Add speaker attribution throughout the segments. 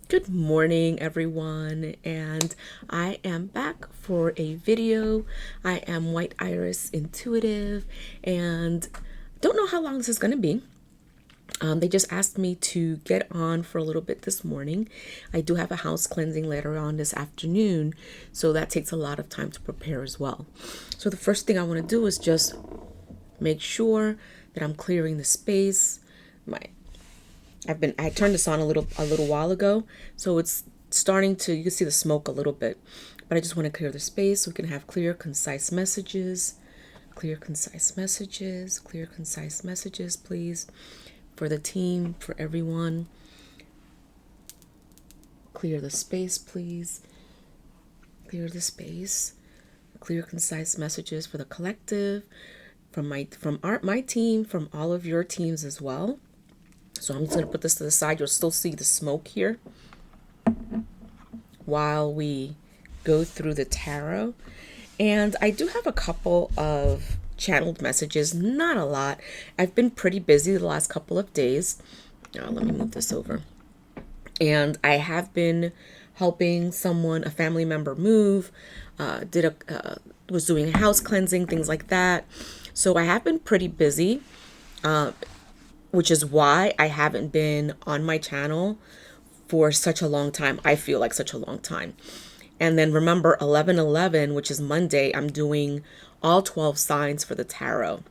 Speaker 1: Good morning, everyone, and I am back for a video. I am White Iris Intuitive, and don't know how long this is going to be. They just asked me to get on for a little bit this morning. I do have a house cleansing later on this afternoon, so that takes a lot of time to prepare as well. So the first thing I want to do is just make sure that I'm clearing the space. I turned this on a little while ago, so it's starting to, you can see the smoke a little bit, but I just want to clear the space so we can have clear, concise messages, clear, concise messages, clear, concise messages, please, for the team, for everyone. Clear the space, please. Clear the space. Clear, concise messages for the collective, from my team, from all of your teams as well. So I'm just going to put this to the side. You'll still see the smoke here while we go through the tarot. And I do have a couple of channeled messages, not a lot. I've been pretty busy the last couple of days. Let me move this over. And I have been helping someone, a family member, move, was doing house cleansing, things like that. So I have been pretty busy, which is why I haven't been on my channel for such a long time. I feel like such a long time. And then remember 11/11, which is Monday, I'm doing all 12 signs for the tarot.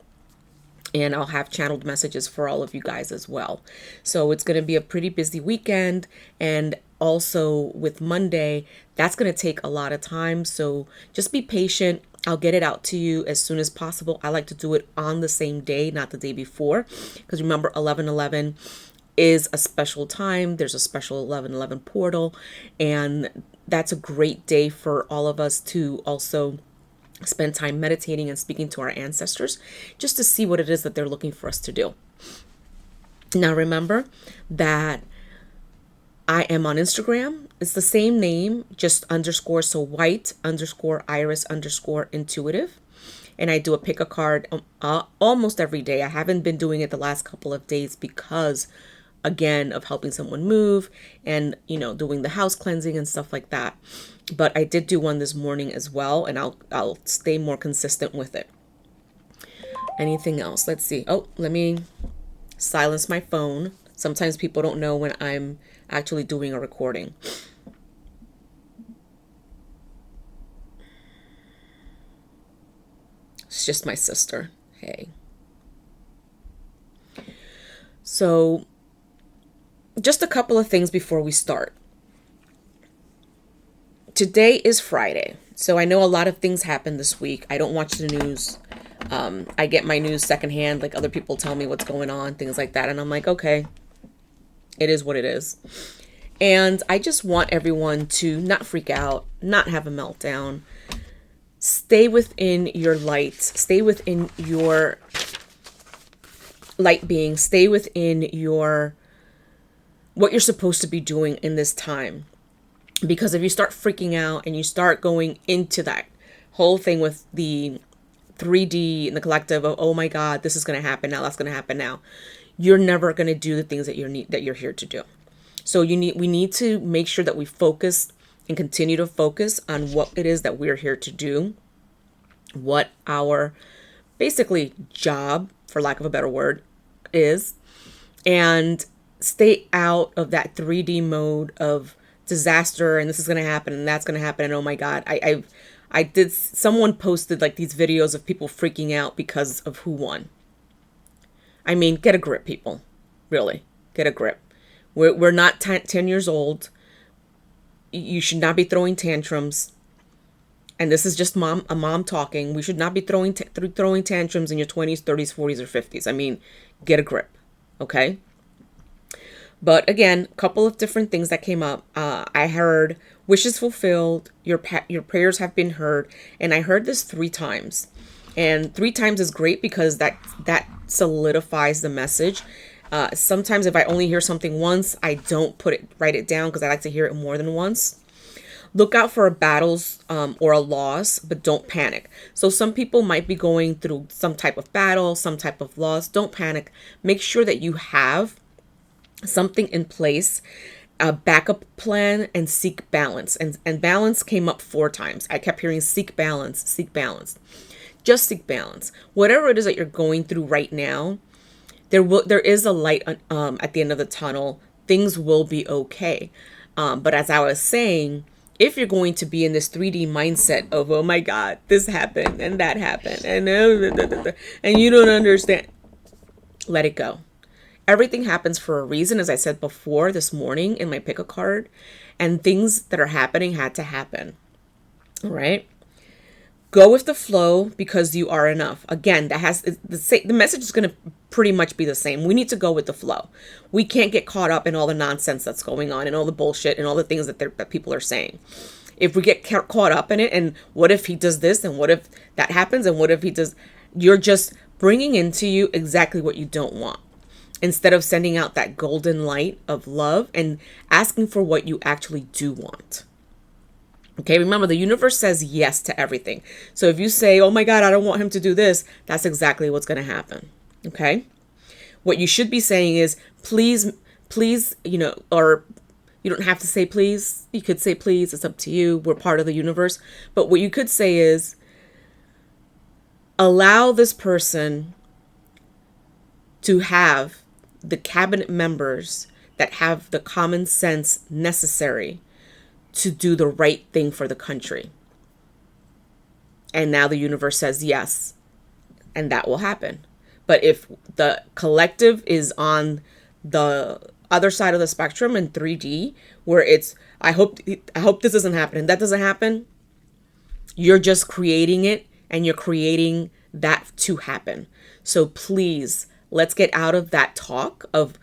Speaker 1: And I'll have channeled messages for all of you guys as well. So it's going to be a pretty busy weekend. And also with Monday, that's going to take a lot of time. So just be patient. I'll get it out to you as soon as possible. I like to do it on the same day, not the day before. Because remember, 11/11 is a special time. There's a special 11/11 portal. And that's a great day for all of us to also spend time meditating and speaking to our ancestors, just to see what it is that they're looking for us to do. Now, remember that I am on Instagram. It's the same name, just underscore, so white_iris_intuitive. And I do a pick a card almost every day. I haven't been doing it the last couple of days because, again, of helping someone move and, doing the house cleansing and stuff like that. But I did do one this morning as well, and I'll stay more consistent with it. Anything else? Let's see. Oh, let me silence my phone. Sometimes people don't know when I'm actually doing a recording. It's just my sister. Hey. So, just a couple of things before we start. Today is Friday, so I know a lot of things happened this week. I don't watch the news. I get my news secondhand, like other people tell me what's going on, things like that. And I'm like, okay, it is what it is. And I just want everyone to not freak out, not have a meltdown. Stay within your light. Stay within your light being. Stay within what you're supposed to be doing in this time. Because if you start freaking out and you start going into that whole thing with the 3D and the collective of, oh my God, this is going to happen now, that's going to happen now, you're never going to do the things that you're here to do. So we need to make sure that we focus and continue to focus on what it is that we're here to do, what our basically job, for lack of a better word, is, and stay out of that 3D mode of disaster and this is going to happen and that's going to happen and oh my God. Someone posted like these videos of people freaking out because of who won. I mean, get a grip, people. Really, get a grip. We're not 10 years old. You should not be throwing tantrums. And this is just a mom talking. We should not be throwing tantrums in your 20s, 30s, 40s, or 50s. I mean, get a grip, okay? But again, a couple of different things that came up. I heard wishes fulfilled, your prayers have been heard, and I heard this 3 times. And 3 times is great because that solidifies the message. Sometimes if I only hear something once, I don't write it down because I like to hear it more than once. Look out for battles or a loss, but don't panic. So some people might be going through some type of battle, some type of loss. Don't panic. Make sure that you have something in place a backup plan and seek balance. And balance came up 4 times. I kept hearing seek balance, seek balance. Just seek balance. Whatever it is that you're going through right now, there is a light at the end of the tunnel. Things will be okay. But as I was saying, if you're going to be in this 3D mindset of, oh my God, this happened and that happened and you don't understand, let it go. Everything happens for a reason, as I said before this morning in my pick a card, and things that are happening had to happen. All right. Go with the flow because you are enough. Again, the message is going to pretty much be the same. We need to go with the flow. We can't get caught up in all the nonsense that's going on and all the bullshit and all the things that people are saying. If we get caught up in it, and what if he does this, and what if that happens, and what if he does, you're just bringing into you exactly what you don't want, instead of sending out that golden light of love and asking for what you actually do want. Okay, remember, the universe says yes to everything. So if you say, oh my God, I don't want him to do this, that's exactly what's going to happen. Okay? What you should be saying is, please, or you don't have to say please. You could say please. It's up to you. We're part of the universe. But what you could say is, allow this person to have the cabinet members that have the common sense necessary to do the right thing for the country. And now the universe says yes, and that will happen. But if the collective is on the other side of the spectrum in 3D, where it's, I hope this doesn't happen, and that doesn't happen, you're just creating it, and you're creating that to happen. So please, let's get out of that talk of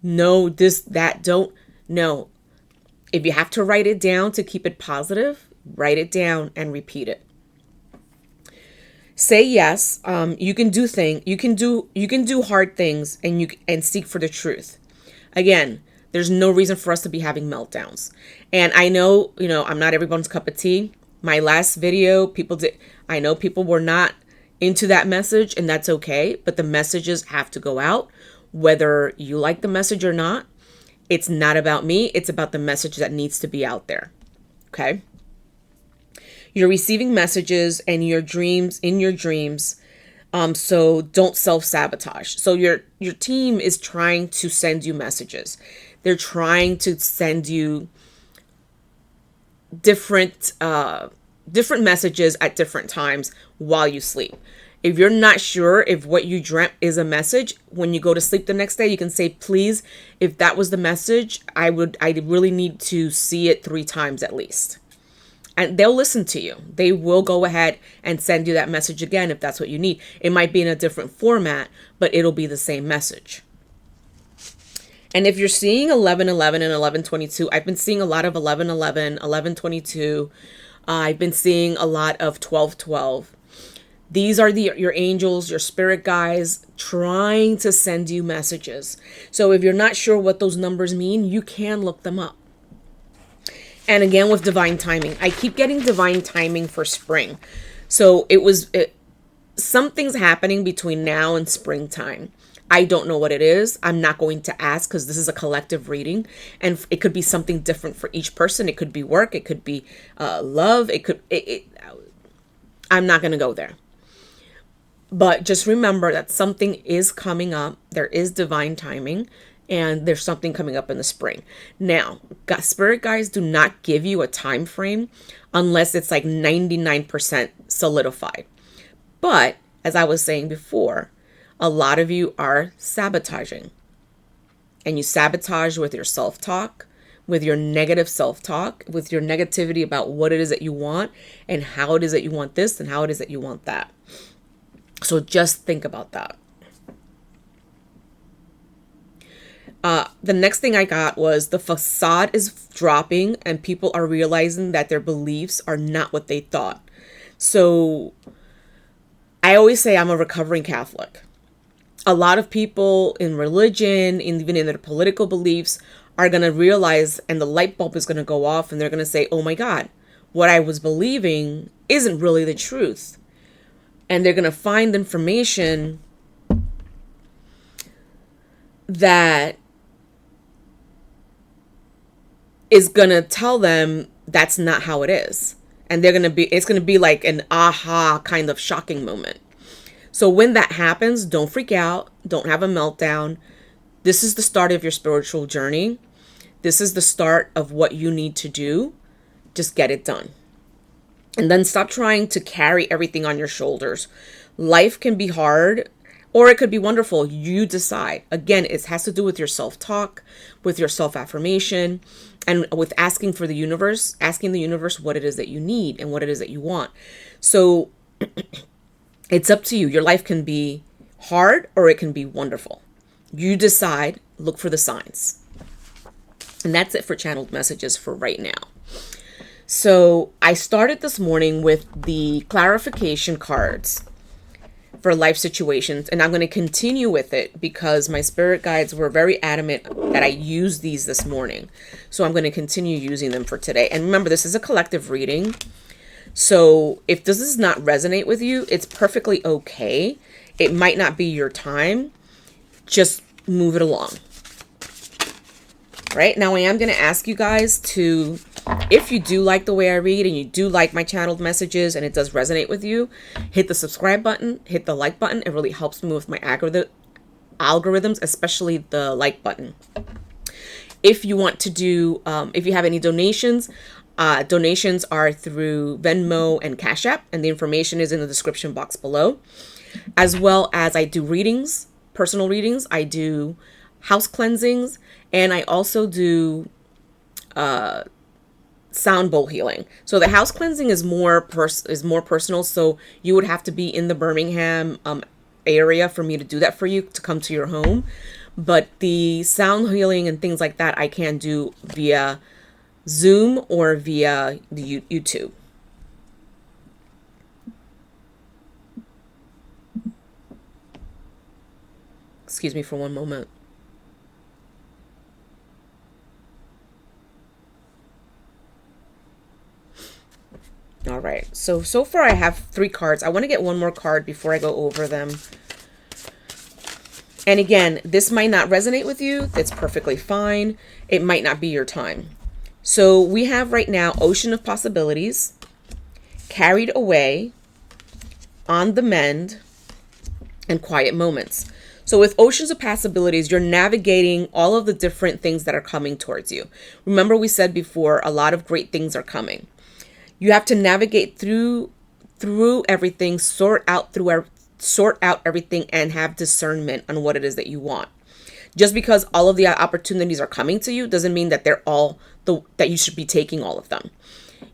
Speaker 1: no, this, that, don't. No. If you have to write it down to keep it positive, write it down and repeat it. Say yes. You can do hard things, and seek for the truth. Again, there's no reason for us to be having meltdowns. And I know, I'm not everyone's cup of tea. My last video, I know people were not into that message, and that's okay. But the messages have to go out, whether you like the message or not. It's not about me. It's about the message that needs to be out there. Okay. You're receiving messages and your dreams. So don't self-sabotage. So your team is trying to send you messages. They're trying to send you different messages at different times while you sleep. If you're not sure if what you dreamt is a message, when you go to sleep the next day, you can say, please, if that was the message, I really need to see it 3 times at least. And they'll listen to you. They will go ahead and send you that message again if that's what you need. It might be in a different format, but it'll be the same message. And if you're seeing 1111 and 1122, I've been seeing a lot of 1111, 1122. I've been seeing a lot of 1212. These are your angels, your spirit guides trying to send you messages. So if you're not sure what those numbers mean, you can look them up. And again, with divine timing, I keep getting divine timing for spring. So something's happening between now and springtime. I don't know what it is. I'm not going to ask because this is a collective reading, and it could be something different for each person. It could be work. It could be love. I'm not going to go there. But just remember that something is coming up. There is divine timing, and there's something coming up in the spring. Now, spirit guides do not give you a time frame unless it's like 99% solidified. But as I was saying before, a lot of you are sabotaging. And you sabotage with your self-talk, with your negative self-talk, with your negativity about what it is that you want and how it is that you want this and how it is that you want that. So just think about that. The next thing I got was the facade is dropping and people are realizing that their beliefs are not what they thought. So I always say I'm a recovering Catholic. A lot of people in religion, even in their political beliefs, are going to realize, and the light bulb is going to go off, and they're going to say, oh my God, what I was believing isn't really the truth. And they're going to find information that is going to tell them that's not how it is. And it's going to be like an aha kind of shocking moment. So when that happens, don't freak out. Don't have a meltdown. This is the start of your spiritual journey. This is the start of what you need to do. Just get it done. And then stop trying to carry everything on your shoulders. Life can be hard, or it could be wonderful. You decide. Again, it has to do with your self-talk, with your self-affirmation, and with asking the universe what it is that you need and what it is that you want. So it's up to you. Your life can be hard or it can be wonderful. You decide, look for the signs. And that's it for channeled messages for right now. So I started this morning with the clarification cards for life situations, and I'm going to continue with it because my spirit guides were very adamant that I use these this morning. So I'm going to continue using them for today. And remember, this is a collective reading. So if this does not resonate with you, it's perfectly okay. It might not be your time. Just move it along. Right now, I am going to ask you guys to, if you do like the way I read and you do like my channeled messages and it does resonate with you, hit the subscribe button, hit the like button. It really helps me with my algorithms, especially the like button. If you want to do, if you have any donations, donations are through Venmo and Cash App, and the information is in the description box below. As well as I do readings, personal readings. I do house cleansings, and I also do sound bowl healing. So the house cleansing is more personal. So you would have to be in the Birmingham area for me to do that for you, to come to your home. But the sound healing and things like that I can do via Zoom or via the YouTube. Excuse me for one moment. All right, so far I have 3 cards. I want to get one more card before I go over them. And again, this might not resonate with you. That's perfectly fine. It might not be your time. So we have right now Ocean of Possibilities, Carried Away, On the Mend, and Quiet Moments. So with Oceans of Possibilities, you're navigating all of the different things that are coming towards you. Remember, we said before, a lot of great things are coming. You have to navigate through everything, sort out everything, and have discernment on what it is that you want. Just because all of the opportunities are coming to you doesn't mean that they're all that you should be taking all of them.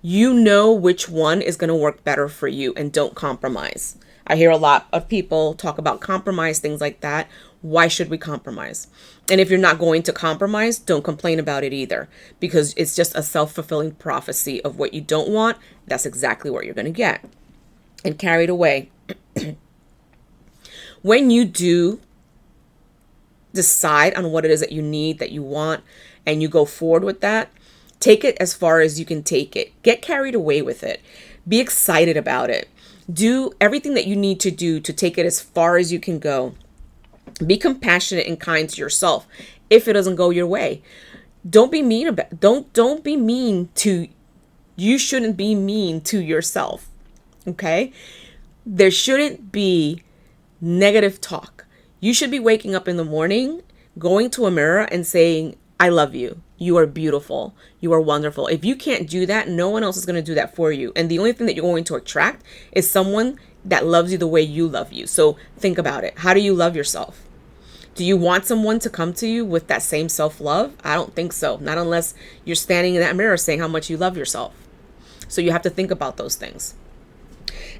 Speaker 1: You know which one is going to work better for you, and don't compromise. I hear a lot of people talk about compromise, things like that. Why should we compromise? And if you're not going to compromise, don't complain about it either, because it's just a self-fulfilling prophecy of what you don't want. That's exactly what you're going to get. And Carried Away. When you do decide on what it is that you need, that you want, and you go forward with that, take it as far as you can take it. Get carried away with it. Be excited about it. Do everything that you need to do to take it as far as you can go. Be compassionate and kind to yourself if it doesn't go your way. Don't be mean don't be mean to, you shouldn't be mean to yourself. Okay? There shouldn't be negative talk. You should be waking up in the morning, going to a mirror and saying, I love you. You are beautiful. You are wonderful. If you can't do that, no one else is going to do that for you. And the only thing that you're going to attract is someone that loves you the way you love you. So think about it. How do you love yourself? Do you want someone to come to you with that same self-love? I don't think so. Not unless you're standing in that mirror saying how much you love yourself. So you have to think about those things.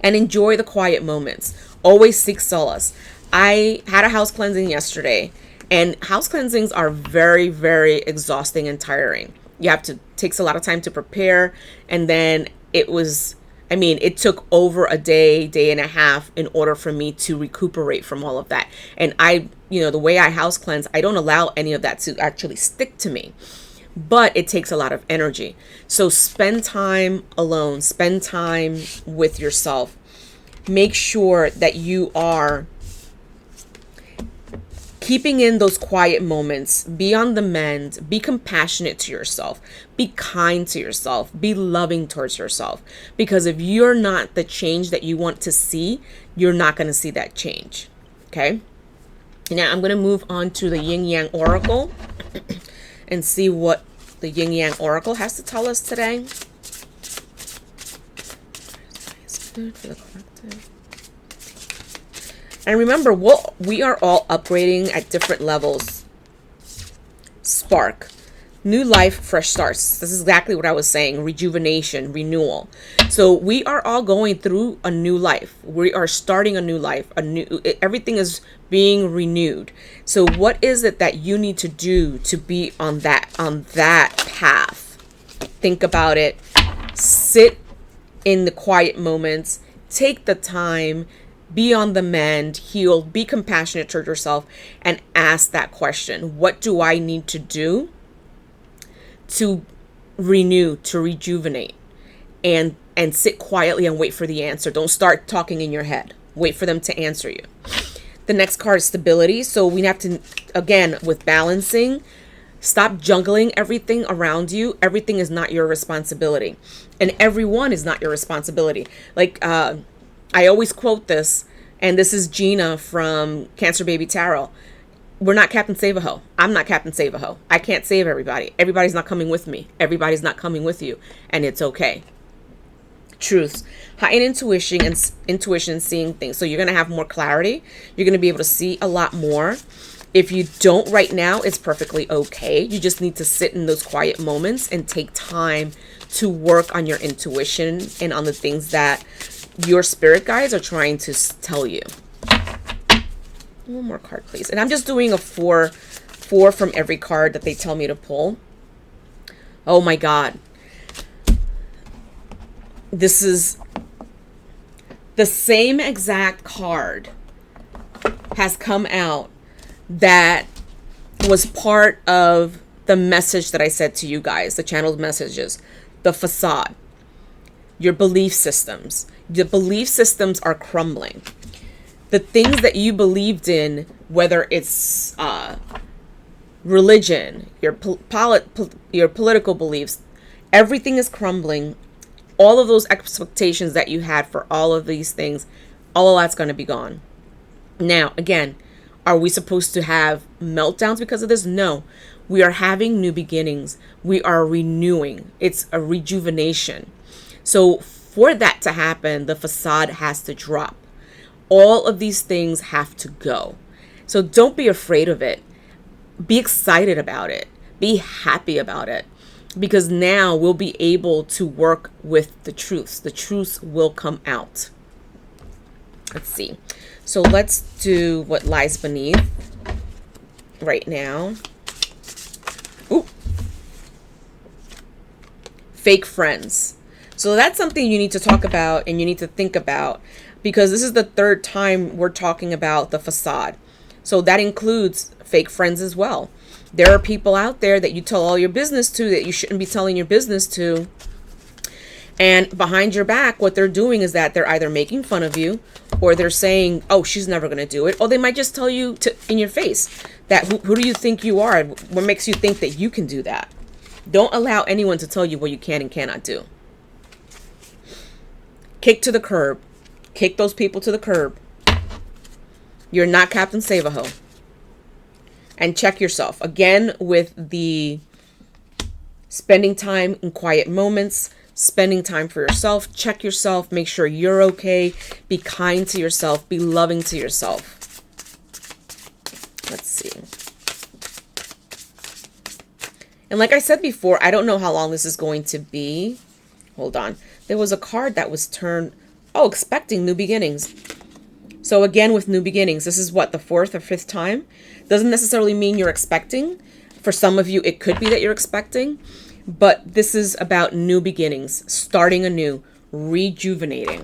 Speaker 1: And enjoy the quiet moments. Always seek solace. I had a house cleansing yesterday, and house cleansings are very, very exhausting and tiring. Takes a lot of time to prepare. And then it took over a day and a half in order for me to recuperate from all of that. And the way I house cleanse, I don't allow any of that to actually stick to me. But it takes a lot of energy. So spend time alone. Spend time with yourself. Make sure that you are keeping in those quiet moments, be on the mend, be compassionate to yourself, be kind to yourself, be loving towards yourself. Because if you're not the change that you want to see, you're not going to see that change. Okay. Now I'm going to move on to the Yin Yang Oracle and see what the Yin Yang Oracle has to tell us today. For the collective. And remember, we are all upgrading at different levels. Spark. New life, fresh starts. This is exactly what I was saying. Rejuvenation, renewal. So we are all going through a new life. We are starting a new life. Everything is being renewed. So what is it that you need to do to be on that path? Think about it. Sit in the quiet moments. Take the time. Be on the mend, heal, be compassionate toward yourself, and ask that question. What do I need to do to renew, to rejuvenate? And sit quietly and wait for the answer. Don't start talking in your head. Wait for them to answer you. The next card is stability. So we have to, again, with balancing, stop juggling everything around you. Everything is not your responsibility. And everyone is not your responsibility. Like, I always quote this, and this is Gina from Cancer Baby Tarot. We're not Captain Save-A-Ho. I'm not Captain Save-A-Ho. I can't save everybody. Everybody's not coming with me. Everybody's not coming with you. And it's okay. Truths. Heightened intuition, seeing things. So you're going to have more clarity. You're going to be able to see a lot more. If you don't right now, it's perfectly okay. You just need to sit in those quiet moments and take time to work on your intuition and on the things that your spirit guides are trying to tell you. One more card, please. And I'm just doing a four from every card that they tell me to pull. Oh my God. This is the same exact card has come out that was part of the message that I said to you guys, the channeled messages, the facade, your belief systems. The belief systems are crumbling. The things that you believed in, whether it's religion, your political beliefs, everything is crumbling. All of those expectations that you had for all of these things, all of that's going to be gone. Now, again, are we supposed to have meltdowns because of this? No. We are having new beginnings. We are renewing. It's a rejuvenation. So for that to happen, the facade has to drop. All of these things have to go. So don't be afraid of it. Be excited about it. Be happy about it. Because now we'll be able to work with the truths. The truths will come out. Let's see. So let's do what lies beneath right now. Ooh. Fake friends. So that's something you need to talk about and you need to think about, because this is the third time we're talking about the facade. So that includes fake friends as well. There are people out there that you tell all your business to that you shouldn't be telling your business to. And behind your back, what they're doing is that they're either making fun of you, or they're saying, oh, she's never going to do it. Or they might just tell you in your face that who do you think you are? What makes you think that you can do that? Don't allow anyone to tell you what you can and cannot do. Kick to the curb. Kick those people to the curb. You're not Captain Save-A-Ho. And check yourself. Again, with the spending time in quiet moments, spending time for yourself. Check yourself. Make sure you're okay. Be kind to yourself. Be loving to yourself. Let's see. And like I said before, I don't know how long this is going to be. Hold on. There was a card that was turned. Oh, expecting new beginnings. So again, with new beginnings, this is what, the fourth or fifth time? Doesn't necessarily mean you're expecting. For some of you, it could be that you're expecting. But this is about new beginnings, starting anew, rejuvenating.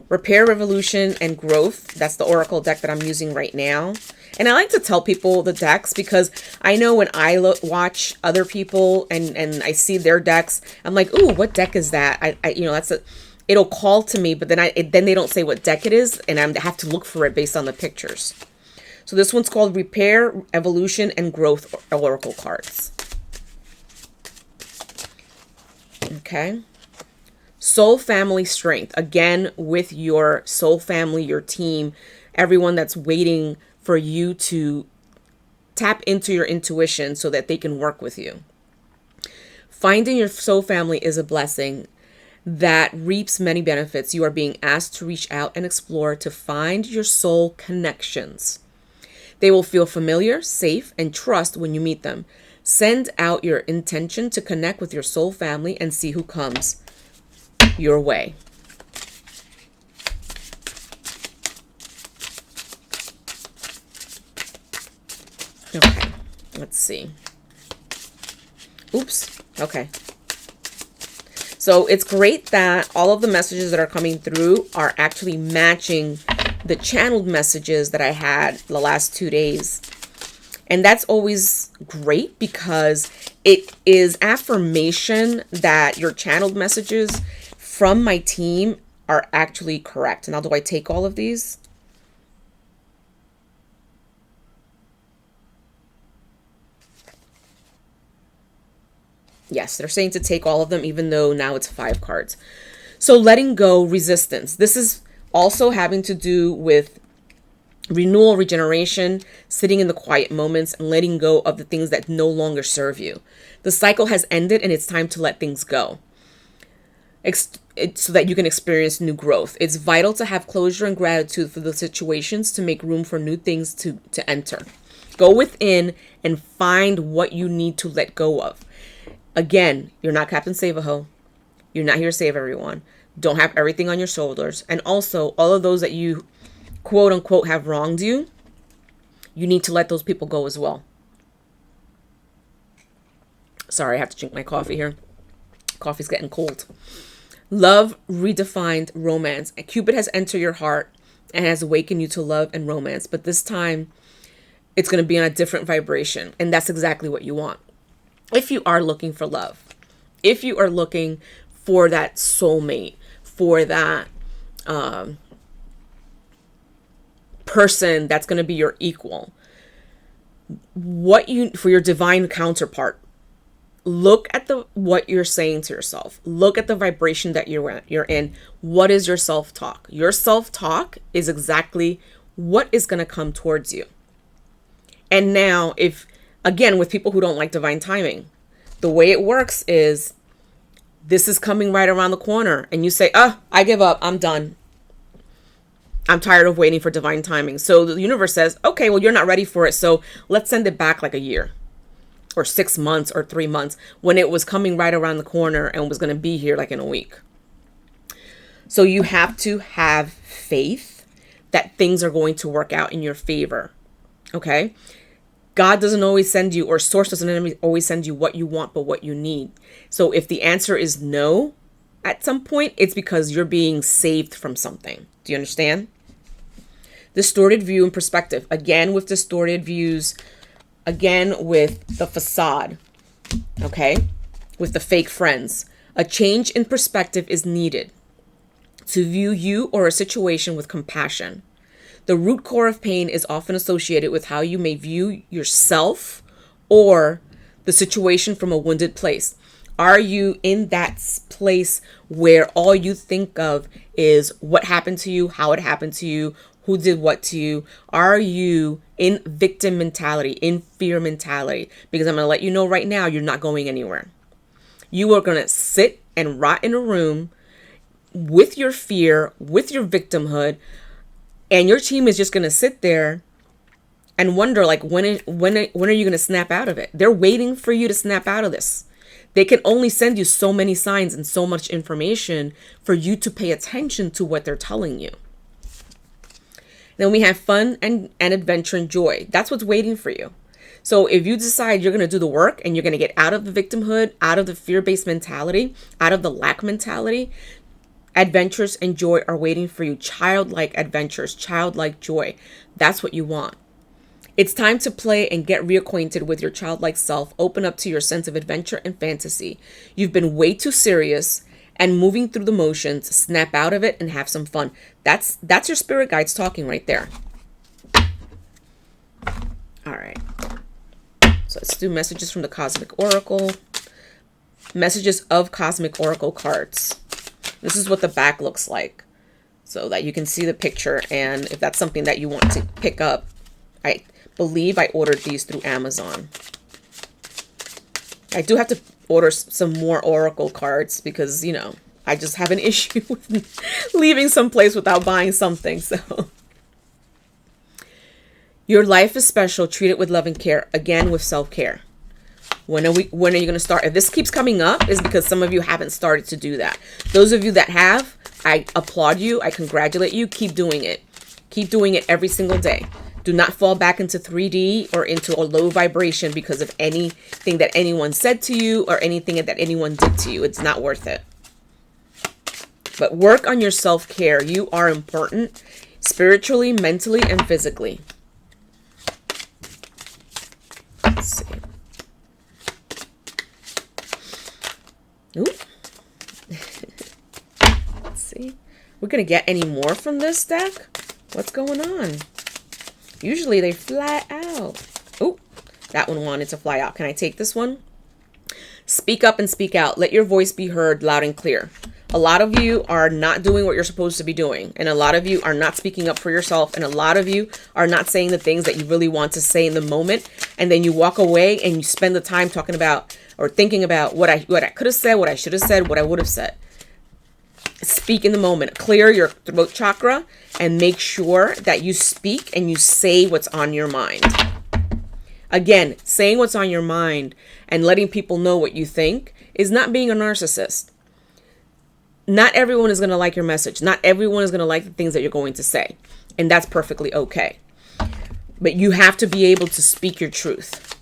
Speaker 1: Repair, revolution, and growth. That's the Oracle deck that I'm using right now. And I like to tell people the decks because I know when I watch other people and I see their decks, I'm like, ooh, what deck is that? It'll call to me, but then they don't say what deck it is, and I have to look for it based on the pictures. So this one's called Repair, Evolution, and Growth Oracle cards. Okay. Soul family strength. Again, with your soul family, your team, everyone that's waiting for you to tap into your intuition so that they can work with you. Finding your soul family is a blessing that reaps many benefits. You are being asked to reach out and explore to find your soul connections. They will feel familiar, safe, and trust when you meet them. Send out your intention to connect with your soul family and see who comes your way. Okay, let's see. Oops. Okay. So it's great that all of the messages that are coming through are actually matching the channeled messages that I had the last 2 days. And that's always great because it is affirmation that your channeled messages from my team are actually correct. Now, do I take all of these? Yes, they're saying to take all of them, even though now it's 5 cards. So letting go, resistance. This is also having to do with renewal, regeneration, sitting in the quiet moments and letting go of the things that no longer serve you. The cycle has ended and it's time to let things go so that you can experience new growth. It's vital to have closure and gratitude for the situations to make room for new things to enter. Go within and find what you need to let go of. Again, you're not Captain Save-A-Ho. You're not here to save everyone. Don't have everything on your shoulders. And also, all of those that you, quote unquote, have wronged you, you need to let those people go as well. Sorry, I have to drink my coffee here. Coffee's getting cold. Love, redefined romance. Cupid has entered your heart and has awakened you to love and romance. But this time, it's going to be on a different vibration. And that's exactly what you want. If you are looking for love, if you are looking for that soulmate, for that person that's going to be your equal, for your divine counterpart, look at what you're saying to yourself. Look at the vibration that you're in. What is your self-talk? Your self-talk is exactly what is going to come towards you. And now, again, with people who don't like divine timing, the way it works is this is coming right around the corner and you say, I give up. I'm done. I'm tired of waiting for divine timing. So the universe says, okay, well, you're not ready for it. So let's send it back like a year or 6 months or 3 months when it was coming right around the corner and was going to be here like in a week. So you have to have faith that things are going to work out in your favor. Okay. God doesn't always send you, or source doesn't always send you what you want, but what you need. So if the answer is no at some point, it's because you're being saved from something. Do you understand? Distorted view and perspective. Again, with distorted views, again, with the facade, okay? With the fake friends. A change in perspective is needed to view you or a situation with compassion. The root core of pain is often associated with how you may view yourself or the situation from a wounded place. Are you in that place where all you think of is what happened to you, how it happened to you, who did what to you? Are you in victim mentality, in fear mentality? Because I'm going to let you know right now, you're not going anywhere. You are going to sit and rot in a room with your fear, with your victimhood, and your team is just going to sit there and wonder, like, when are you going to snap out of it? They're waiting for you to snap out of this. They can only send you so many signs and so much information for you to pay attention to what they're telling you. Then we have fun and adventure and joy. That's what's waiting for you. So if you decide you're going to do the work and you're going to get out of the victimhood, out of the fear-based mentality, out of the lack mentality, adventures and joy are waiting for you. Childlike adventures, childlike joy. That's what you want. It's time to play and get reacquainted with your childlike self. Open up to your sense of adventure and fantasy. You've been way too serious and moving through the motions. Snap out of it and have some fun. That's your spirit guides talking right there. All right. So let's do messages from the Cosmic Oracle. Messages of Cosmic Oracle cards. This is what the back looks like, so that you can see the picture. And if that's something that you want to pick up, I believe I ordered these through Amazon. I do have to order some more Oracle cards because, you know, I just have an issue with leaving someplace without buying something. So your life is special. Treat it with love and care. Again, with self-care. When are you going to start? If this keeps coming up, is because some of you haven't started to do that. Those of you that have, I applaud you. I congratulate you. Keep doing it. Keep doing it every single day. Do not fall back into 3D or into a low vibration because of anything that anyone said to you or anything that anyone did to you. It's not worth it. But work on your self-care. You are important spiritually, mentally, and physically. Let's see. Ooh. Let's see. We're going to get any more from this deck? What's going on? Usually they fly out. Oh, that one wanted to fly out. Can I take this one? Speak up and speak out. Let your voice be heard loud and clear. A lot of you are not doing what you're supposed to be doing. And a lot of you are not speaking up for yourself. And a lot of you are not saying the things that you really want to say in the moment. And then you walk away and you spend the time talking about or thinking about what I could have said, what I should have said, what I would have said. Speak in the moment. Clear your throat chakra and make sure that you speak and you say what's on your mind. Again, saying what's on your mind and letting people know what you think is not being a narcissist. Not everyone is going to like your message. Not everyone is going to like the things that you're going to say. And that's perfectly okay. But you have to be able to speak your truth.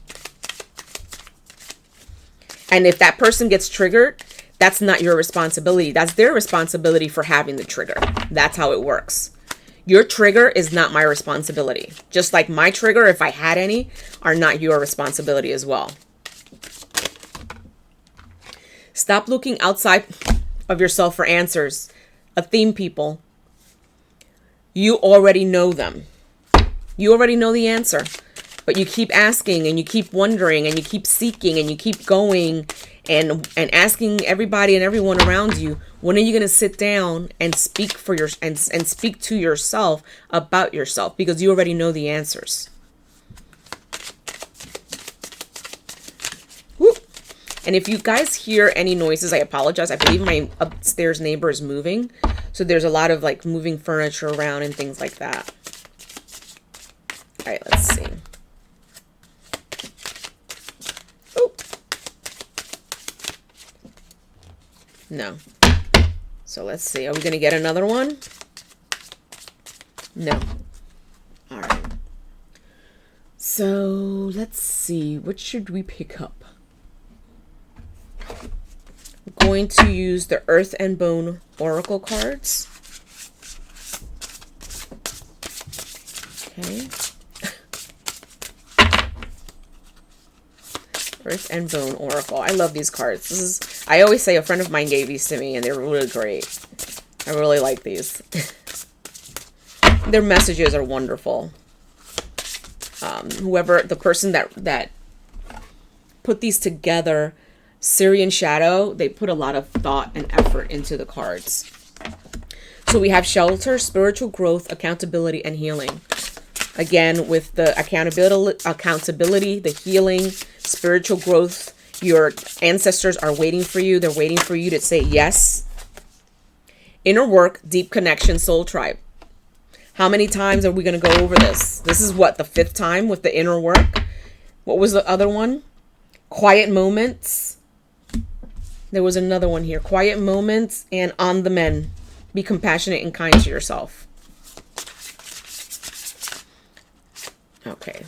Speaker 1: And if that person gets triggered, that's not your responsibility. That's their responsibility for having the trigger. That's how it works. Your trigger is not my responsibility. Just like my trigger, if I had any, are not your responsibility as well. Stop looking outside of yourself for answers. A theme, people. You already know them. You already know the answer. But you keep asking and you keep wondering and you keep seeking and you keep going and asking everybody and everyone around you, when are you going to sit down and speak for your and speak to yourself about yourself, because you already know the answers. Woo. And if you guys hear any noises, I apologize. I believe my upstairs neighbor is moving. So there's a lot of like moving furniture around and things like that. All right, let's see. No. So let's see. Are we going to get another one? No. All right. So let's see. What should we pick up? I'm going to use the Earth and Bone Oracle cards. Okay. Earth and Bone Oracle. I love these cards. This is, I always say a friend of mine gave these to me and they're really great. I really like these. Their messages are wonderful. Whoever, the person that put these together, Syrian Shadow, they put a lot of thought and effort into the cards. So we have shelter, spiritual growth, accountability, and healing. Again, with the accountability, the healing, spiritual growth, your ancestors are waiting for you. They're waiting for you to say yes. Inner work, deep connection, soul tribe. How many times are we going to go over this? This is what, the 5th time with the inner work? What was the other one? Quiet moments. There was another one here. Quiet moments and on the men. Be compassionate and kind to yourself. Okay.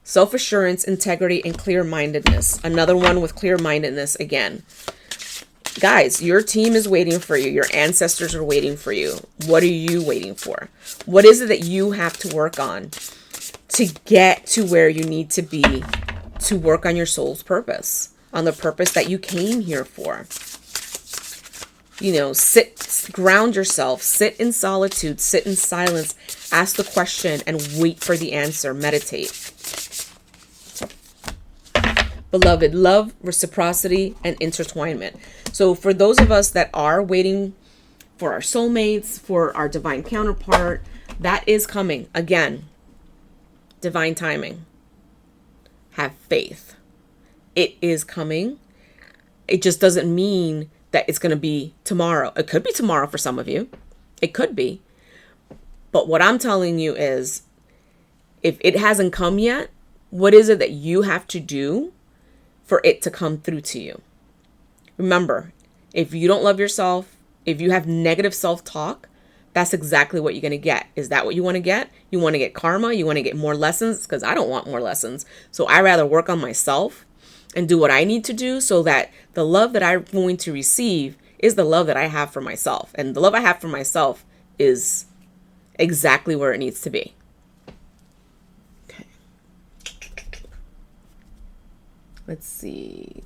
Speaker 1: Self-assurance, integrity, and clear-mindedness. Another one with clear-mindedness again. Guys, your team is waiting for you. Your ancestors are waiting for you. What are you waiting for? What is it that you have to work on to get to where you need to be to work on your soul's purpose, on the purpose that you came here for? You know, ground yourself, sit in solitude, sit in silence, ask the question and wait for the answer. Meditate. Beloved, love, reciprocity, and intertwinement. So for those of us that are waiting for our soulmates, for our divine counterpart, that is coming. Again, divine timing. Have faith. It is coming. It just doesn't mean that it's going to be tomorrow. It could be tomorrow for some of you. It could be. But what I'm telling you is, if it hasn't come yet, what is it that you have to do for it to come through to you? Remember, if you don't love yourself, if you have negative self-talk, that's exactly what you're going to get. Is that what you want to get? You want to get karma? You want to get more lessons? Because I don't want more lessons. So I rather work on myself and do what I need to do so that the love that I'm going to receive is the love that I have for myself. And the love I have for myself is exactly where it needs to be. Okay. Let's see.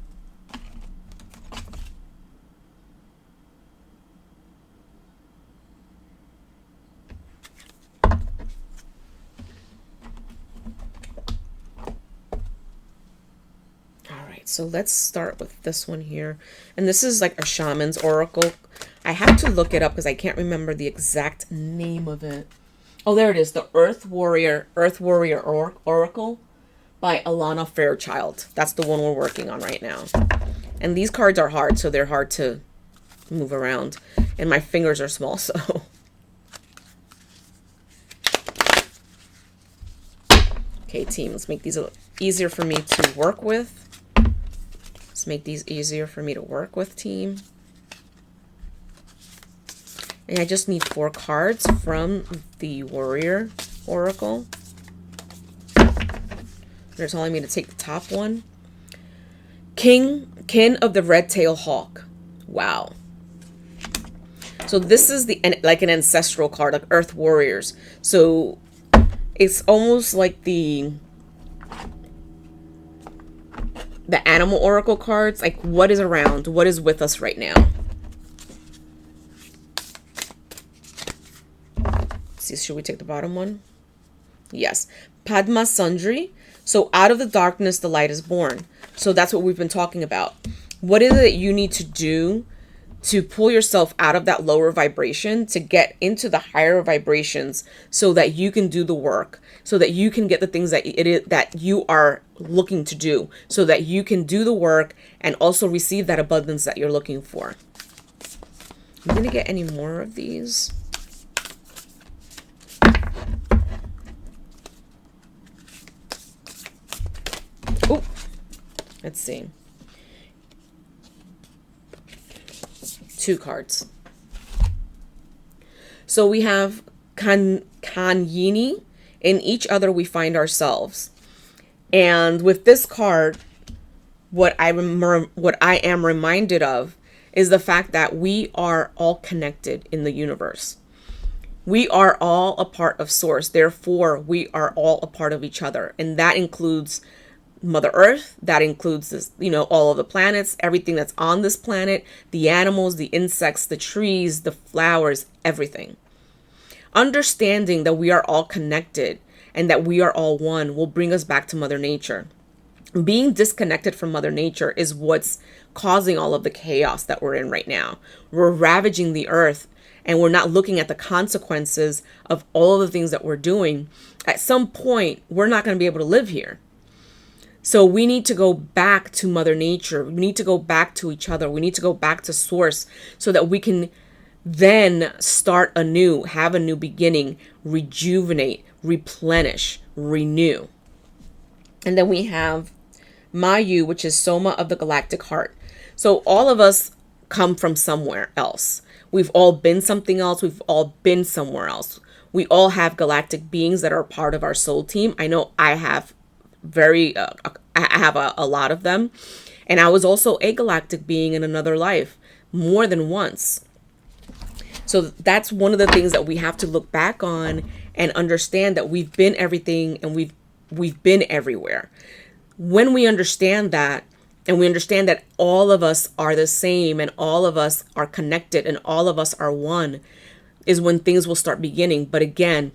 Speaker 1: So let's start with this one here. And this is like a shaman's oracle. I have to look it up because I can't remember the exact name of it. Oh, there it is. The Earth Warrior Oracle by Alana Fairchild. That's the one we're working on right now. And these cards are hard, so they're hard to move around. And my fingers are small, so. Okay, team, let's make these a little easier for me to work with. Let's make these easier for me to work with, team. And I just need 4 cards from the Warrior Oracle. They're telling me to take the top one. King of the Red-Tailed Hawk. Wow. So this is like an ancestral card, like Earth Warriors. So it's almost like the animal oracle cards, like what is around, what is with us right now. Let's see, should we take the bottom one? Yes. Padma Sundari. So out of the darkness, the light is born. So that's what we've been talking about. What is it that you need to do to pull yourself out of that lower vibration to get into the higher vibrations so that you can do the work, so that you can get the things that you are looking to do, so that you can do the work and also receive that abundance that you're looking for. I'm going to get any more of these. Oh, let's see. 2 cards. So we have Kanyini. In each other we find ourselves. And with this card, what I am reminded of is the fact that we are all connected in the universe. We are all a part of Source. Therefore, we are all a part of each other. And that includes Mother Earth, that includes this, all of the planets, everything that's on this planet, the animals, the insects, the trees, the flowers, everything. Understanding that we are all connected and that we are all one will bring us back to Mother Nature. Being disconnected from Mother Nature is what's causing all of the chaos that we're in right now. We're ravaging the earth and we're not looking at the consequences of all of the things that we're doing. At some point, we're not going to be able to live here. So we need to go back to Mother Nature. We need to go back to each other. We need to go back to Source so that we can then start anew, have a new beginning, rejuvenate, replenish, renew. And then we have Mayu, which is Soma of the Galactic Heart. So all of us come from somewhere else. We've all been something else. We've all been somewhere else. We all have galactic beings that are part of our soul team. I know I have a lot of them. And I was also a galactic being in another life more than once. So that's one of the things that we have to look back on and understand, that we've been everything and we've been everywhere. When we understand that, and we understand that all of us are the same and all of us are connected and all of us are one, is when things will start beginning. But again,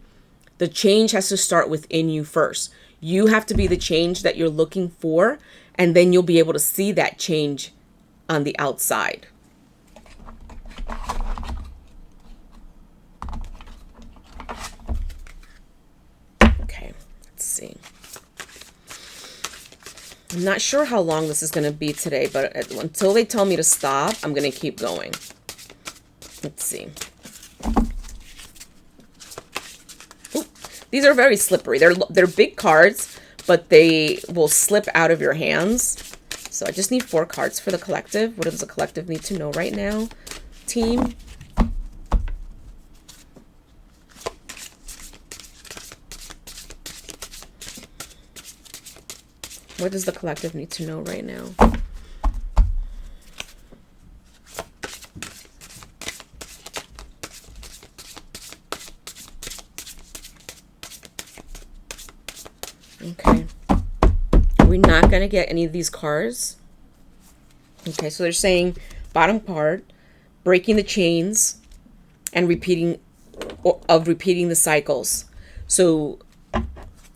Speaker 1: the change has to start within you first. You have to be the change that you're looking for, and then you'll be able to see that change on the outside. Okay, let's see. I'm not sure how long this is going to be today, but until they tell me to stop, I'm going to keep going. Let's see. These are very slippery. They're big cards, but they will slip out of your hands. So I just need 4 cards for the collective. What does the collective need to know right now, team? What does the collective need to know right now? Okay. We're not going to get any of these cards. Okay, so they're saying bottom card, breaking the chains and repeating the cycles. So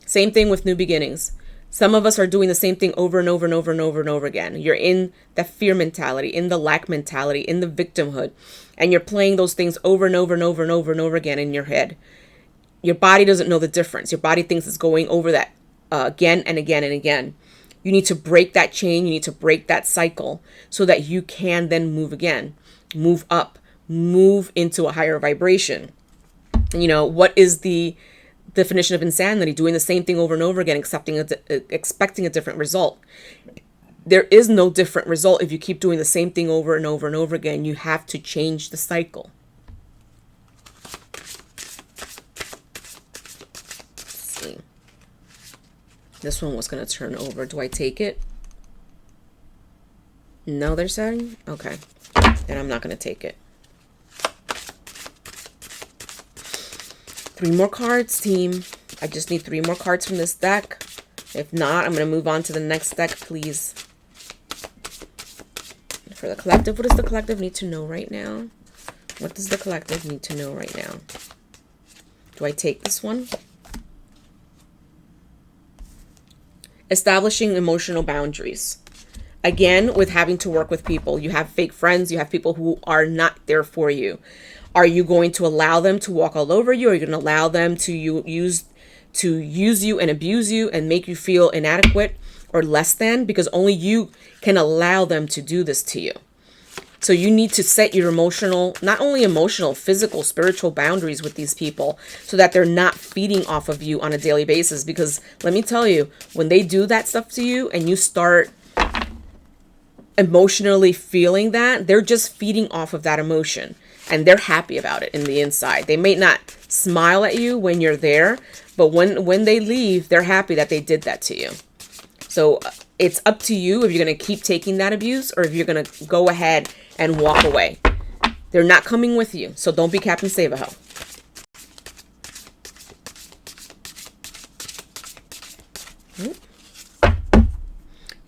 Speaker 1: same thing with new beginnings. Some of us are doing the same thing over and over and over and over and over again. You're in the fear mentality, in the lack mentality, in the victimhood, and you're playing those things over and over and over and over and over again in your head. Your body doesn't know the difference. Your body thinks it's going over that again and again and again. You need to break that chain. You need to break that cycle so that you can then move again, move up, move into a higher vibration. You know, what is the definition of insanity? Doing the same thing over and over again, expecting a different result. There is no different result if you keep doing the same thing over and over and over again. You have to change the cycle. Let's see. This one was going to turn over. Do I take it? No, they're saying? Okay. Then I'm not going to take it. 3 more cards, team. I just need 3 more cards from this deck. If not, I'm going to move on to the next deck, please. For the collective, what does the collective need to know right now? What does the collective need to know right now? Do I take this one? Establishing emotional boundaries. Again, with having to work with people. You have fake friends. You have people who are not there for you. Are you going to allow them to walk all over you? Are you going to allow them to use you and abuse you and make you feel inadequate or less than? Because only you can allow them to do this to you. So you need to set your emotional, not only emotional, physical, spiritual boundaries with these people so that they're not feeding off of you on a daily basis. Because let me tell you, when they do that stuff to you and you start emotionally feeling that, they're just feeding off of that emotion. And they're happy about it in the inside. They may not smile at you when you're there, but when they leave, they're happy that they did that to you. So it's up to you if you're going to keep taking that abuse or if you're going to go ahead and walk away. They're not coming with you, so don't be Captain Save-A-Ho.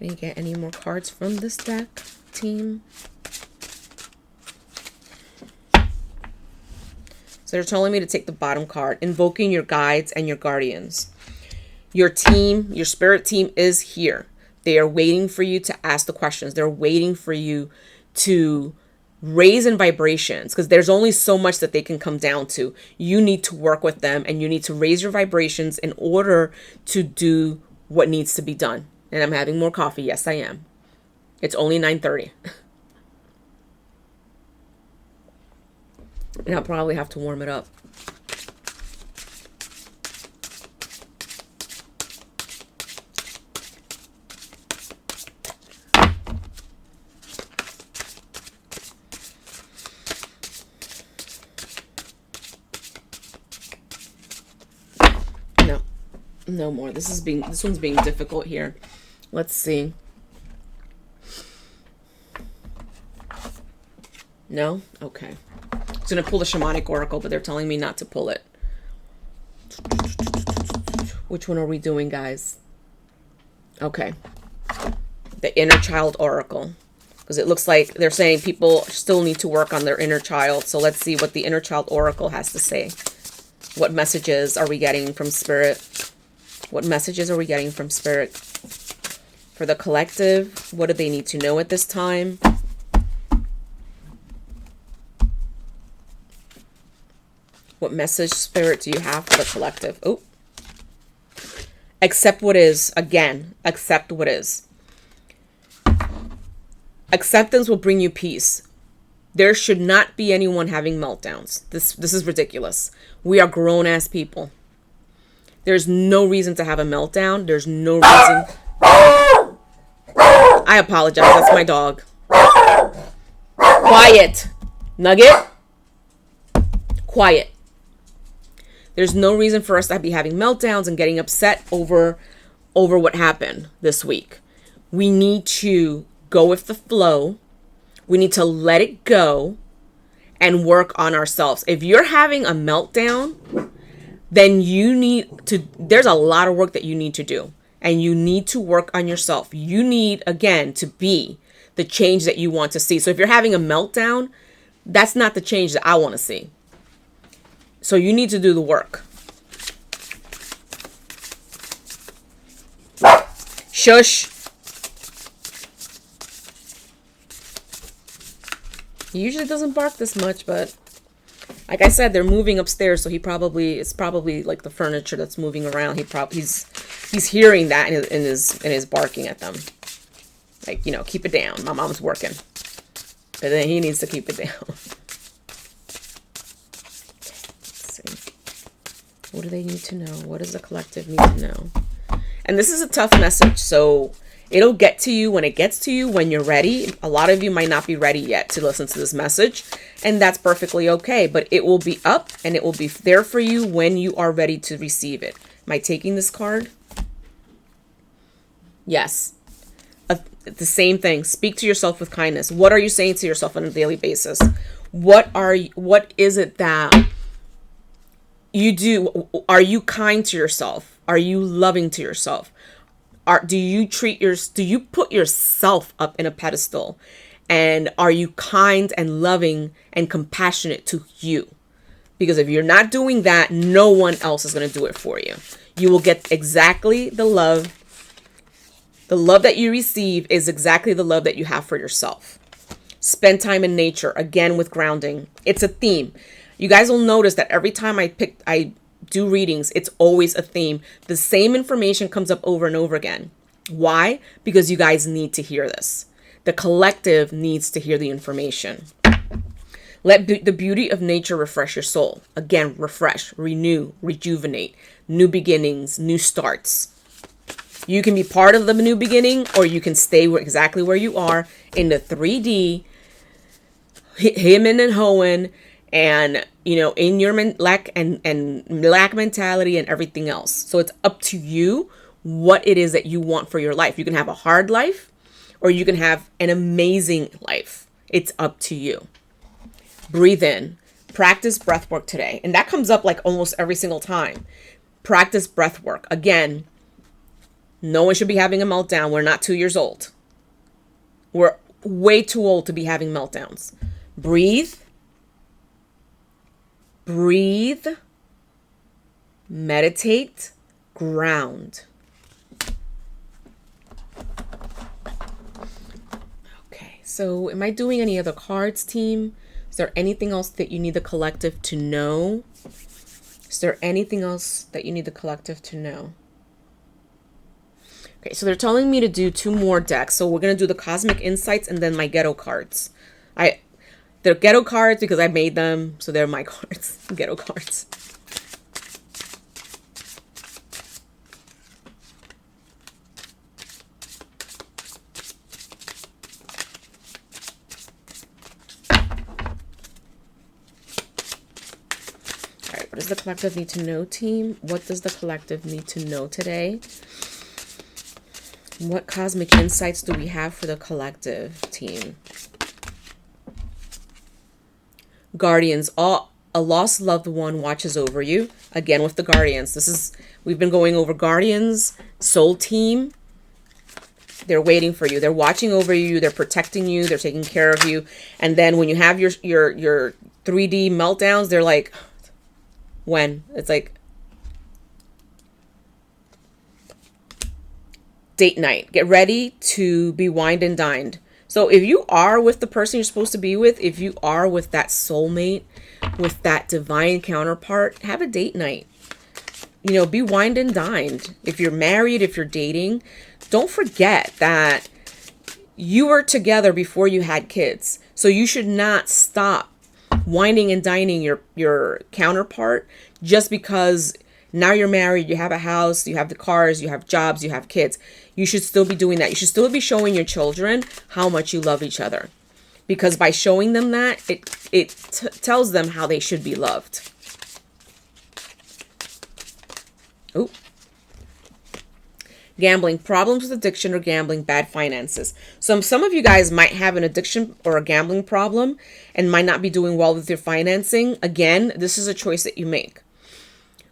Speaker 1: Didn't get any more cards from this deck, team. So they're telling me to take the bottom card, invoking your guides and your guardians. Your team, your spirit team is here. They are waiting for you to ask the questions. They're waiting for you to raise in vibrations because there's only so much that they can come down to. You need to work with them and you need to raise your vibrations in order to do what needs to be done. And I'm having more coffee. Yes, I am. It's only 9:30. And I'll probably have to warm it up. No more. This one's being difficult here. Let's see. No? Okay. I was going to pull the Shamanic Oracle, but they're telling me not to pull it. Which one are we doing, guys? Okay. The inner child oracle. Because it looks like they're saying people still need to work on their inner child. So let's see what the inner child oracle has to say. What messages are we getting from Spirit? What messages are we getting from Spirit? For the collective, what do they need to know at this time? What message, Spirit, do you have for the collective? Oh. Accept what is. Again, accept what is. Acceptance will bring you peace. There should not be anyone having meltdowns. This is ridiculous. We are grown-ass people. There's no reason to have a meltdown. There's no reason. I apologize. That's my dog. Quiet. Nugget. Quiet. There's no reason for us to be having meltdowns and getting upset over what happened this week. We need to go with the flow. We need to let it go and work on ourselves. If you're having a meltdown, then there's a lot of work that you need to do. And you need to work on yourself. You need, again, to be the change that you want to see. So if you're having a meltdown, that's not the change that I want to see. So you need to do the work. Shush. He usually doesn't bark this much, but like I said, they're moving upstairs, so it's probably like the furniture that's moving around. He's hearing that and is barking at them. Like, keep it down. My mom's working. But then he needs to keep it down. Let's see. What do they need to know? What does the collective need to know? And this is a tough message, so it'll get to you when it gets to you, when you're ready. A lot of you might not be ready yet to listen to this message, and that's perfectly okay. But it will be up, and it will be there for you when you are ready to receive it. Am I taking this card? Yes. The same thing. Speak to yourself with kindness. What are you saying to yourself on a daily basis? What is it that you do? Are you kind to yourself? Are you loving to yourself? Do you put yourself up in a pedestal? And are you kind and loving and compassionate to you? Because if you're not doing that, no one else is going to do it for you. You will get exactly the love. The love that you receive is exactly the love that you have for yourself. Spend time in nature, again with grounding. It's a theme. You guys will notice that every time I do readings, it's always a theme. The same information comes up over and over again. Why? Because you guys need to hear this. The collective needs to hear the information. Let the beauty of nature refresh your soul. Again, refresh, renew, rejuvenate, new beginnings, new starts. You can be part of the new beginning, or you can stay exactly where you are in the 3D, hemming and hoeing, and in your lack mentality and everything else. So it's up to you what it is that you want for your life. You can have a hard life, or you can have an amazing life. It's up to you. Breathe in. Practice breath work today. And that comes up like almost every single time. Practice breath work. Again, no one should be having a meltdown. We're not 2 years old. We're way too old to be having meltdowns. Breathe. Breathe. Meditate. Ground. Okay, so am I doing any other cards, team? Is there anything else that you need the collective to know? Is there anything else that you need the collective to know? Okay, so they're telling me to do 2 more decks. So we're going to do the Cosmic Insights and then my ghetto cards. They're ghetto cards because I made them, so they're my cards, ghetto cards. All right, what does the collective need to know, team? What does the collective need to know today? What cosmic insights do we have for the collective, team? Guardians, a lost loved one watches over you. Again, with the Guardians. We've been going over Guardians, Soul Team. They're waiting for you. They're watching over you. They're protecting you. They're taking care of you. And then when you have your 3D meltdowns, they're like, when? It's like, date night. Get ready to be wined and dined. So if you are with the person you're supposed to be with, if you are with that soulmate, with that divine counterpart, have a date night. You know, be wined and dined. If you're married, if you're dating, don't forget that you were together before you had kids. So you should not stop wining and dining your counterpart just because now you're married, you have a house, you have the cars, you have jobs, you have kids. You should still be doing that. You should still be showing your children how much you love each other. Because by showing them that, it tells them how they should be loved. Ooh. Gambling, problems with addiction or gambling, bad finances. Some of you guys might have an addiction or a gambling problem and might not be doing well with your financing. Again, this is a choice that you make.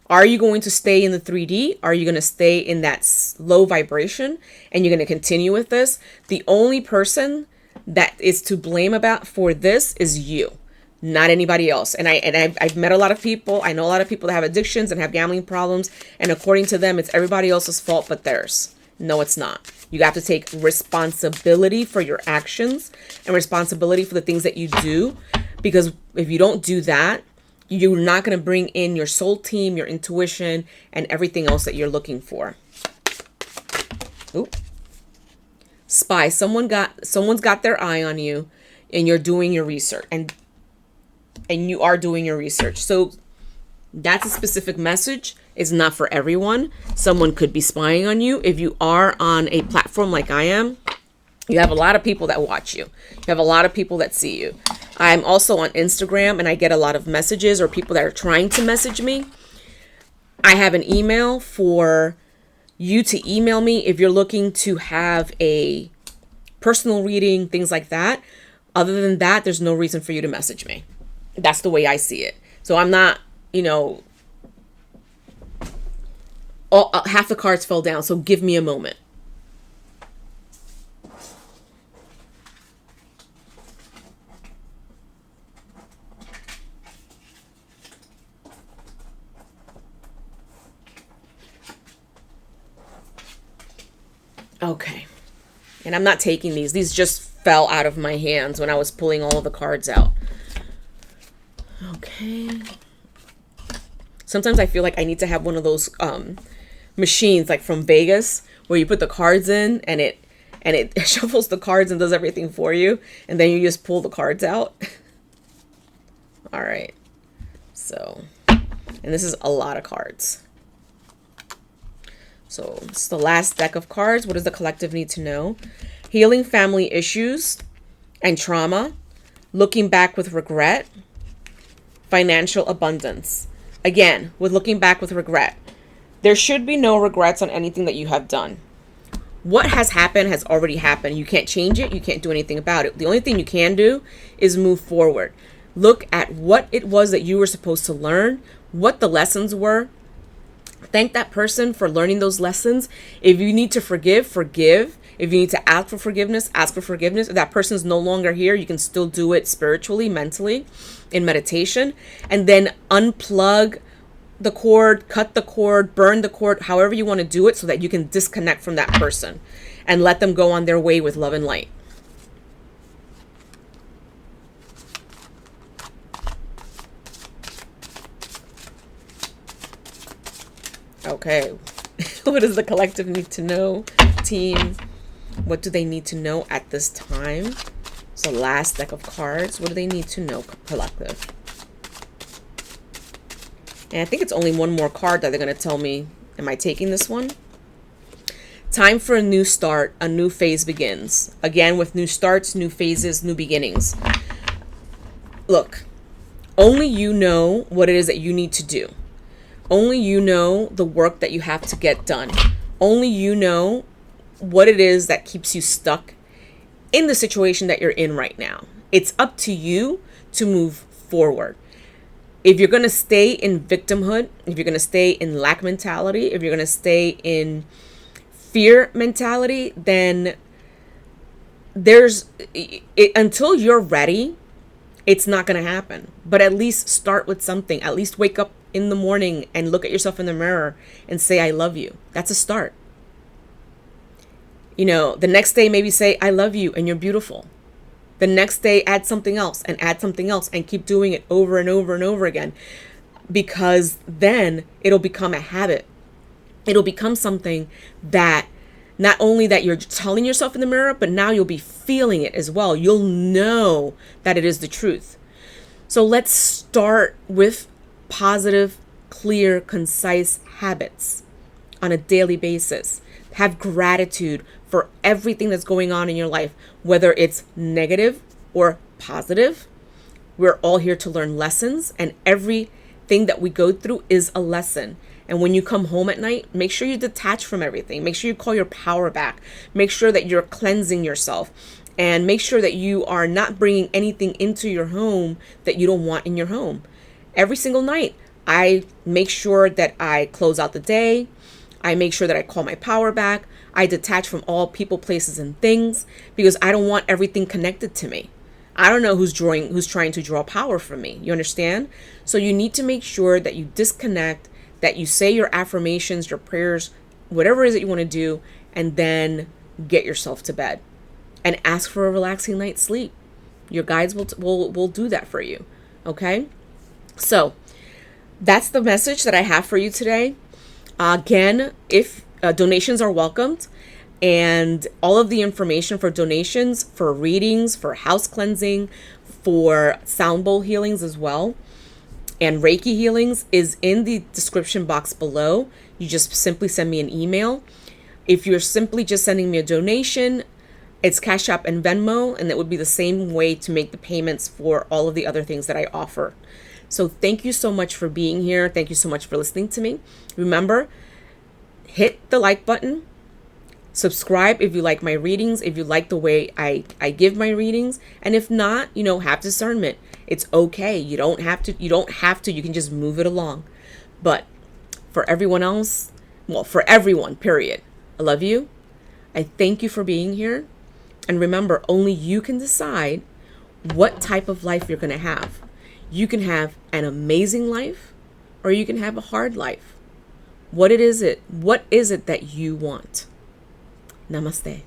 Speaker 1: Are you going to stay in the 3D? Are you going to stay in that low vibration and you're going to continue with this? The only person that is to blame about for this is you, not anybody else. And I've met a lot of people. I know a lot of people that have addictions and have gambling problems. And according to them, it's everybody else's fault but theirs. No, it's not. You have to take responsibility for your actions and responsibility for the things that you do. Because if you don't do that, you're not going to bring in your soul team, your intuition, and everything else that you're looking for. Ooh. Spy. Someone's got their eye on you, and you're doing your research, and you are doing your research. So that's a specific message. It's not for everyone. Someone could be spying on you. If you are on a platform like I am, you have a lot of people that watch you. You have a lot of people that see you. I'm also on Instagram and I get a lot of messages or people that are trying to message me. I have an email for you to email me if you're looking to have a personal reading, things like that. Other than that, there's no reason for you to message me. That's the way I see it. So I'm not, half the cards fell down. So give me a moment. Okay. And I'm not taking these. These just fell out of my hands when I was pulling all of the cards out. Okay. Sometimes I feel like I need to have one of those machines like from Vegas where you put the cards in and it shuffles the cards and does everything for you. And then you just pull the cards out. All right. So, and this is a lot of cards. So it's the last deck of cards. What does the collective need to know? Healing family issues and trauma. Looking back with regret. Financial abundance. Again, with looking back with regret. There should be no regrets on anything that you have done. What has happened has already happened. You can't change it. You can't do anything about it. The only thing you can do is move forward. Look at what it was that you were supposed to learn, what the lessons were. Thank that person for learning those lessons. If you need to forgive, forgive. If you need to ask for forgiveness, ask for forgiveness. If that person is no longer here, you can still do it spiritually, mentally, in meditation. And then unplug the cord, cut the cord, burn the cord, however you want to do it so that you can disconnect from that person and let them go on their way with love and light. Okay. What does the collective need to know? Team, what do they need to know at this time? So last deck of cards. What do they need to know, collective? And I think it's only one more card that they're going to tell me. Am I taking this one? Time for a new start. A new phase begins. Again, with new starts, new phases, new beginnings. Look, only you know what it is that you need to do. Only you know the work that you have to get done. Only you know what it is that keeps you stuck in the situation that you're in right now. It's up to you to move forward. If you're going to stay in victimhood, if you're going to stay in lack mentality, if you're going to stay in fear mentality, then there's it, until you're ready, it's not going to happen. But at least start with something. At least wake up in the morning and look at yourself in the mirror and say, I love you. That's a start. You know, the next day, maybe say, I love you and you're beautiful. The next day, add something else and add something else and keep doing it over and over and over again, because then it'll become a habit. It'll become something that not only that you're telling yourself in the mirror, but now you'll be feeling it as well. You'll know that it is the truth. So let's start with positive, clear, concise habits on a daily basis. Have gratitude for everything that's going on in your life, whether it's negative or positive. We're all here to learn lessons, and everything that we go through is a lesson. And when you come home at night, make sure you detach from everything. Make sure you call your power back. Make sure that you're cleansing yourself, and make sure that you are not bringing anything into your home that you don't want in your home. Every single night, I make sure that I close out the day. I make sure that I call my power back. I detach from all people, places, and things, because I don't want everything connected to me. I don't know who's trying to draw power from me. You understand? So you need to make sure that you disconnect, that you say your affirmations, your prayers, whatever it is that you want to do, and then get yourself to bed and ask for a relaxing night's sleep. Your guides will do that for you. Okay? So that's the message that I have for you today. Again, if donations are welcomed, and all of the information for donations, for readings, for house cleansing, for sound bowl healings as well, and Reiki healings is in the description box below. You just simply send me an email. If you're simply just sending me a donation, it's Cash App and Venmo, and it would be the same way to make the payments for all of the other things that I offer. So thank you so much for being here. Thank you so much for listening to me. Remember, hit the like button. Subscribe if you like my readings, if you like the way I give my readings. And if not, have discernment. It's okay. You don't have to. You can just move it along. But for everyone else, for everyone, period. I love you. I thank you for being here. And remember, only you can decide what type of life you're going to have. You can have an amazing life, or you can have a hard life. What is it that you want? Namaste.